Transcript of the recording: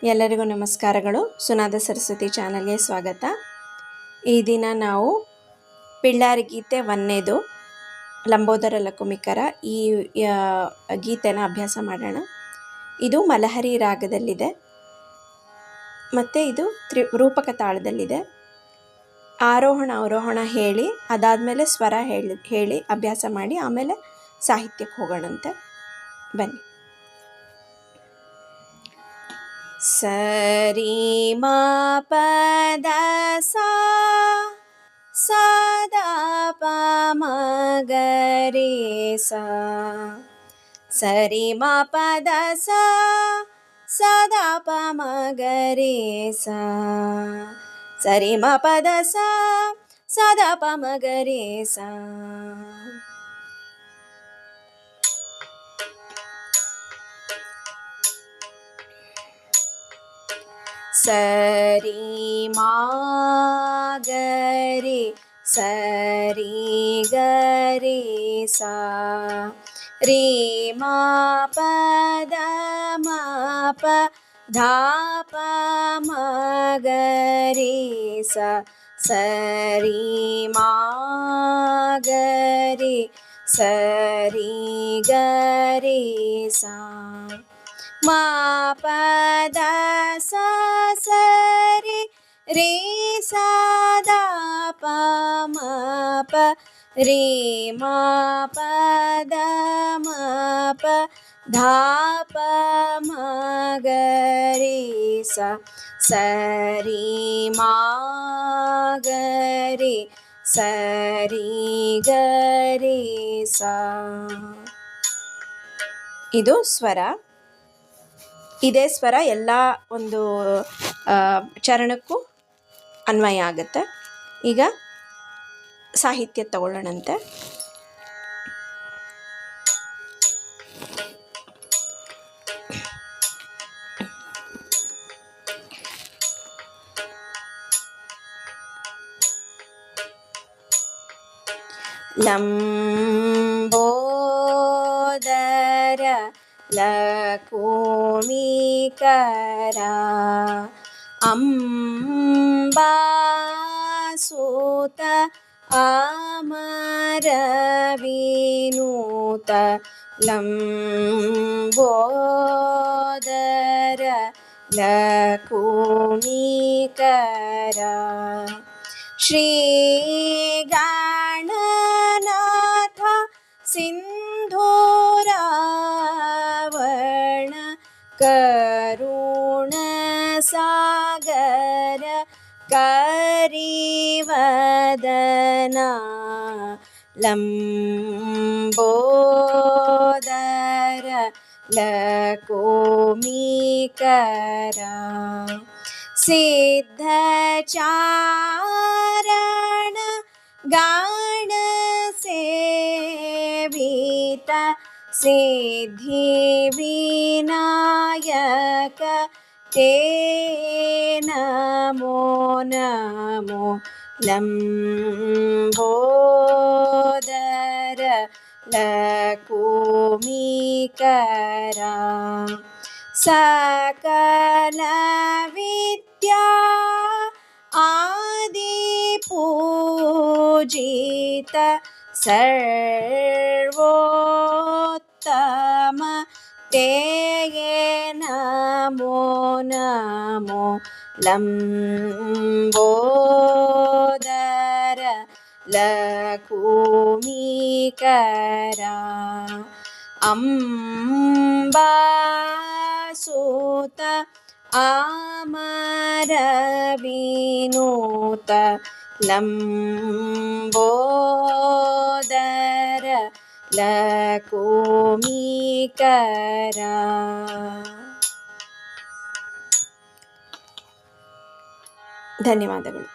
ಎಲ್ಲರಿಗೂ ನಮಸ್ಕಾರಗಳು. ಸುನಾದ ಸರಸ್ವತಿ ಚಾನಲ್ಗೆ ಸ್ವಾಗತ. ಈ ದಿನ ನಾವು ಪಿಳ್ಳಾರಿ ಗೀತೆ 1ನೇದು ಲಂಬೋದರ ಲಕುಮಿಕರ ಈ ಗೀತೆನ ಅಭ್ಯಾಸ ಮಾಡೋಣ. ಇದು ಮಲಹರಿ ರಾಗದಲ್ಲಿದೆ ಮತ್ತು ಇದು ರೂಪಕ ತಾಳದಲ್ಲಿದೆ. ಆರೋಹಣ ಅವರೋಹಣ ಹೇಳಿ ಅದಾದಮೇಲೆ ಸ್ವರ ಹೇಳಿ ಅಭ್ಯಾಸ ಮಾಡಿ ಆಮೇಲೆ ಸಾಹಿತ್ಯಕ್ಕೆ ಹೋಗೋಣಂತೆ. ಬನ್ನಿ. ಸರಿ ಮ ಪದ ಸದಾ ಪ ಮ ಗ ರೇ ಸ. ಸರಿ ಮ ಪದ ಸದಾ ಪ ಮ ಗ ರೇ ಸ. ಸರಿ ಮ ಪದ ಸದಾ ಪ ಮ ಗ ರೇ ಸ. ಸರಿ ಮಾ ಗ ರೇ ಸರಿ ಗ ರೇ ಸಾ. ರೇ ಮಾ ಪದ ಮ ಪ ಧಾ ಪ ಮ ಗ ರೇ ಸ. ಸರಿ ಮಾ ಗ ರೇ ಸರಿ ಗ ರೇ ಸಾ. ಮ ಪದ ಸರಿ ರೇ ಸ ದ ಪ ಮ ಪ ರೇ ಮ ಪದ ಮ ಪ ಧಾ ಪ ಮ ಗ ರೇ ಸ. ಸರಿ ಮಾ ಗ ರೇ ಸರಿ ಗ ರೇ ಸ. ಇದು ಸ್ವರ. ಇದೇ ಸ್ವರ ಎಲ್ಲ ಒಂದು ಚರಣಕ್ಕೂ ಅನ್ವಯ ಆಗುತ್ತೆ. ಈಗ ಸಾಹಿತ್ಯ ತಗೊಳ್ಳೋಣಂತೆ. ಲಂಬೋದರ ಲಕುಮಿಕರ ಅಂಬಾಸುತ ಅಮರ ವಿನೂತ. ಲಂಬೋದರ ಲಕುಮಿಕರ ಶ್ರೀ ಗಣನಾಥ ಸಿಂಧೂರಾವಣ ಕರುಣ ಸಾಗರ ಕರಿವದನ. ಲಂಬೋದರ ಲಕುಮಿಕರ ಸಿದ್ಧ ಚಾರಣ ಗಾಣ ಸೇವಿತ ಸಿದ್ಧಿ ವಿನಾಯಕ ತೇ ನಮೋ ನಮೋ. ಲಂಬೋದರ ಲಕುಮಿಕರ ಸಕಲ ವಿದ್ಯಾ ಆದಿ ಪೂಜಿತ ಸರ್ವೋತ್ತಮ ತೇಯೇ ನಮೋ ನಮೋ. ಲಂಬೋದರ ಲಕುಮಿಕರ ಅಂಬಾಸುತ ಅಮರ ವಿನೂತ. ಲಂಬೋದರ ಲಕುಮಿಕರ. ಧನ್ಯವಾದಗಳು.